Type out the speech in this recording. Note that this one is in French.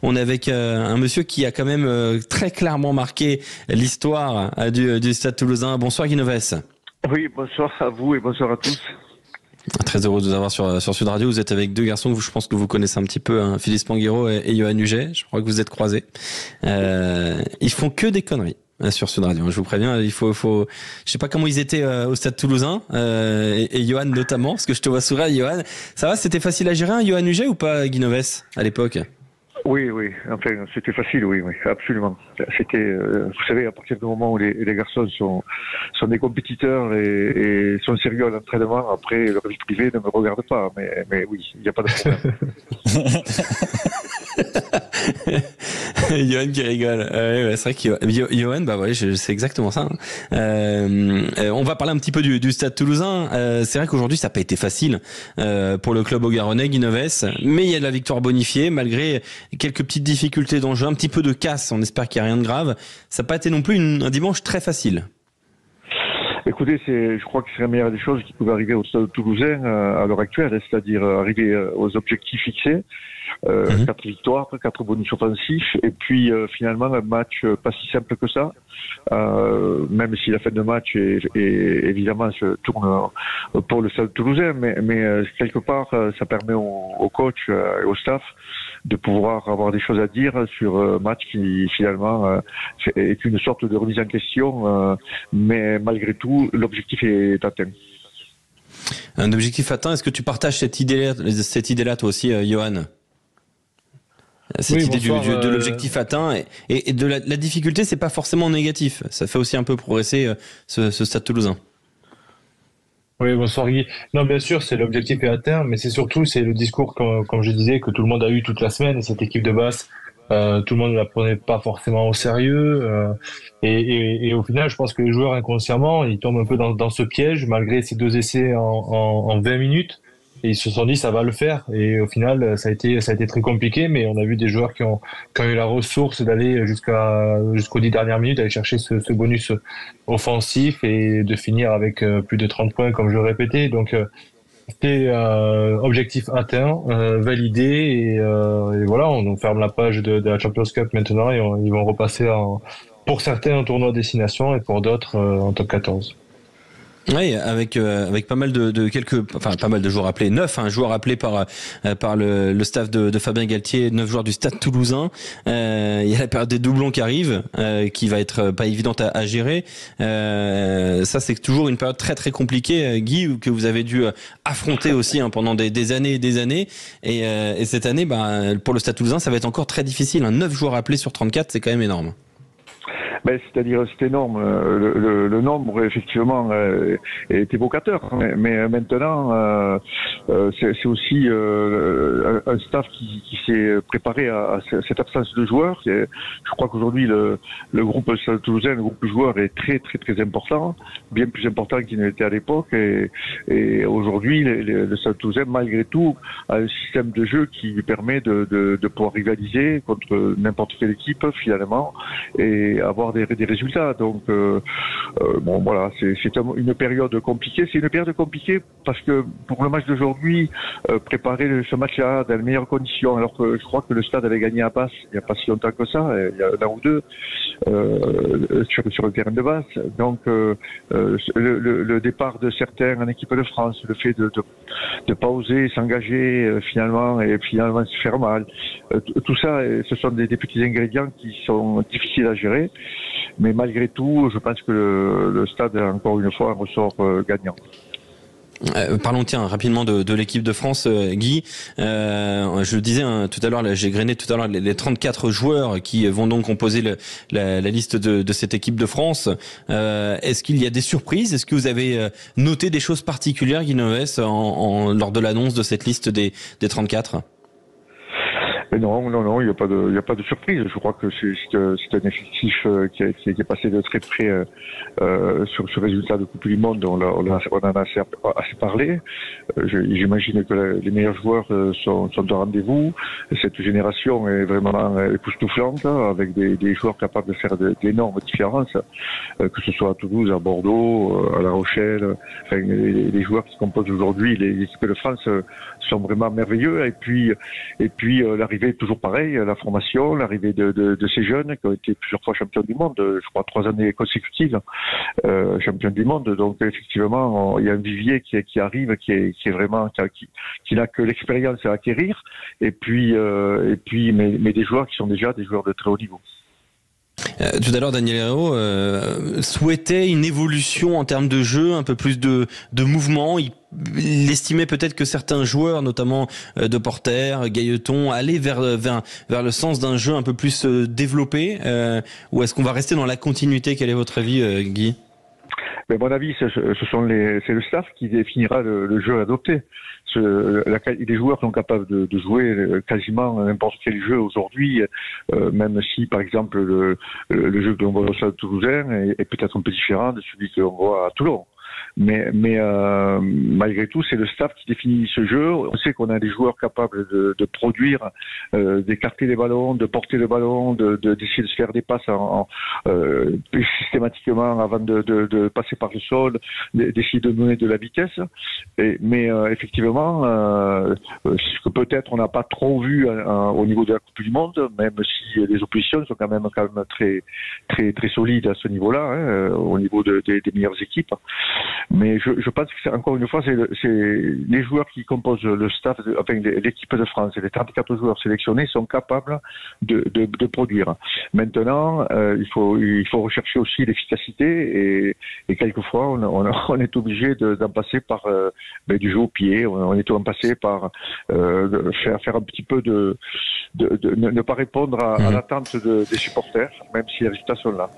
On est avec un monsieur qui a quand même très clairement marqué l'histoire du Stade Toulousain. Bonsoir Guy Novès. Oui, bonsoir à vous et bonsoir à tous. Très heureux de vous avoir sur Sud Radio. Vous êtes avec deux garçons que je pense que vous connaissez un petit peu, hein, Philippe Spanghero et Johan Huget. Je crois que vous êtes croisés. Ils font que des conneries sur Sud Radio. Je vous préviens, il faut. Je sais pas comment ils étaient au Stade Toulousain et Johan notamment, parce que je te vois sourire, Johan. Ça va, c'était facile à gérer, hein, Johan Huget, ou pas, Guy Novès, à l'époque? Oui, enfin, c'était facile, oui, absolument. C'était, vous savez, à partir du moment où les garçons sont des compétiteurs et sont sérieux à l'entraînement, après, leur vie privée ne me regarde pas, mais oui, il n'y a pas de problème. Johan qui rigole. Ouais, c'est vrai que Johan, bah ouais, c'est exactement ça. On va parler un petit peu du Stade Toulousain. C'est vrai qu'aujourd'hui, ça n'a pas été facile pour le club augaronnais, Guy Novès, mais il y a de la victoire bonifiée, malgré quelques petites difficultés dans le jeu, un petit peu de casse. On espère qu'il n'y a rien de grave. Ça n'a pas été non plus un dimanche très facile. Écoutez, je crois que c'est la meilleure des choses qui pouvait arriver au Stade Toulousain à l'heure actuelle, c'est-à-dire arriver aux objectifs fixés. 4 victoires, 4 bonus offensifs, et puis finalement un match pas si simple que ça, même si la fin de match évidemment se tourne pour le Stade Toulousain, mais quelque part ça permet au coach et au staff de pouvoir avoir des choses à dire sur un match qui finalement est une sorte de remise en question, mais malgré tout l'objectif est atteint. Un objectif atteint, est-ce que tu partages cette idée-là toi aussi, Johan? Cette idée de l'objectif atteint et de la difficulté, c'est pas forcément négatif. Ça fait aussi un peu progresser ce Stade Toulousain. Oui, bonsoir Guy. Non, bien sûr, c'est l'objectif est atteint, mais c'est le discours, comme je disais, que tout le monde a eu toute la semaine. Et cette équipe de Basse, tout le monde ne la prenait pas forcément au sérieux. Et au final, je pense que les joueurs inconsciemment, ils tombent un peu dans ce piège, malgré ces 2 essais en 20 minutes. Et ils se sont dit ça va le faire, et au final ça a été très compliqué, mais on a vu des joueurs qui ont eu la ressource d'aller jusqu'aux 10 dernières minutes, aller chercher ce bonus offensif et de finir avec plus de 30 points comme je le répétais. Donc c'était objectif atteint, validé, et voilà, on ferme la page de la Champions Cup maintenant, et ils vont repasser pour certains en tournoi destination et pour d'autres en top 14. Oui, avec pas mal pas mal de joueurs appelés, 9 joueurs appelés par le staff de Fabien Galtier, 9 joueurs du Stade Toulousain. Il y a la période des doublons qui arrive, qui va être pas évidente à gérer. Ça, c'est toujours une période très très compliquée, Guy, que vous avez dû affronter aussi pendant des années et des années. Et cette année, pour le Stade Toulousain, ça va être encore très difficile. 9 joueurs appelés sur 34, c'est quand même énorme. C'est-à-dire c'est énorme, le nombre effectivement est évocateur, mais maintenant c'est aussi un staff qui s'est préparé à cette absence de joueurs. Je crois qu'aujourd'hui le groupe toulousain, le groupe de joueurs est très très très important, bien plus important qu'il n'était à l'époque, et aujourd'hui le Stade Toulousain malgré tout a un système de jeu qui lui permet de pouvoir rivaliser contre n'importe quelle équipe finalement et avoir des résultats. Donc voilà, c'est une période compliquée. C'est une période compliquée parce que pour le match d'aujourd'hui, préparer ce match-là dans les meilleures conditions, alors que je crois que le Stade avait gagné à Basse il n'y a pas si longtemps que ça, il y a un an ou deux, sur le terrain de Basse. Donc le départ de certains en équipe de France, le fait de pas oser s'engager finalement se faire mal, tout ça, ce sont des petits ingrédients qui sont difficiles à gérer. Mais malgré tout, je pense que le Stade a encore une fois un ressort gagnant. Parlons rapidement de l'équipe de France, Guy. Je le disais tout à l'heure, j'ai grainé tout à l'heure les 34 joueurs qui vont donc composer la liste de cette équipe de France. Est-ce qu'il y a des surprises? Est-ce que vous avez noté des choses particulières, Guy Novès, lors de l'annonce de cette liste des 34? Non, il n'y a pas de surprise. Je crois que c'est un effectif qui est passé de très près sur ce résultat de Coupe du Monde. On en a assez parlé. J'imagine que les meilleurs joueurs sont de rendez-vous. Cette génération est vraiment époustouflante, avec des joueurs capables de faire d'énormes différences, que ce soit à Toulouse, à Bordeaux, à La Rochelle. Enfin, les joueurs qui composent aujourd'hui les équipes de France sont vraiment merveilleux. Et puis l'arrivée l'arrivée, toujours pareil, la formation, l'arrivée de ces jeunes qui ont été plusieurs fois champions du monde, je crois 3 années consécutives, champions du monde. Donc effectivement, il y a un vivier qui arrive, qui est vraiment, qui n'a que l'expérience à acquérir, et puis mais des joueurs qui sont déjà des joueurs de très haut niveau. Tout à l'heure, Daniel Herrero souhaitait une évolution en termes de jeu, un peu plus de mouvement. Il estimait peut-être que certains joueurs, notamment de Porter, Gailleton, allaient vers le sens d'un jeu un peu plus développé. Ou est-ce qu'on va rester dans la continuité? Quel est votre avis, Guy? Mais à mon avis, c'est le staff qui définira le jeu adopté. Les joueurs sont capables de jouer quasiment n'importe quel jeu aujourd'hui, même si, par exemple, le jeu que l'on voit au Stade Toulousain est peut-être un peu différent de celui que l'on voit à Toulon. Mais malgré tout, c'est le staff qui définit ce jeu. On sait qu'on a des joueurs capables de produire, d'écarter les ballons, de porter le ballon, d'essayer de se faire des passes systématiquement avant de passer par le sol, d'essayer de donner de la vitesse. Mais effectivement, ce que peut-être on n'a pas trop vu au niveau de la Coupe du Monde, même si les oppositions sont quand même très très très solides à ce niveau-là, au niveau des meilleures équipes. Mais je pense que encore une fois, c'est les joueurs qui composent le staff, enfin l'équipe de France, et les 34 joueurs sélectionnés sont capables de produire. Maintenant, il faut rechercher aussi l'efficacité, et quelquefois on est obligé d'en passer par du jeu au pied. On est en passer par faire un petit peu ne pas répondre à l'attente des supporters, même si les résultats sont là.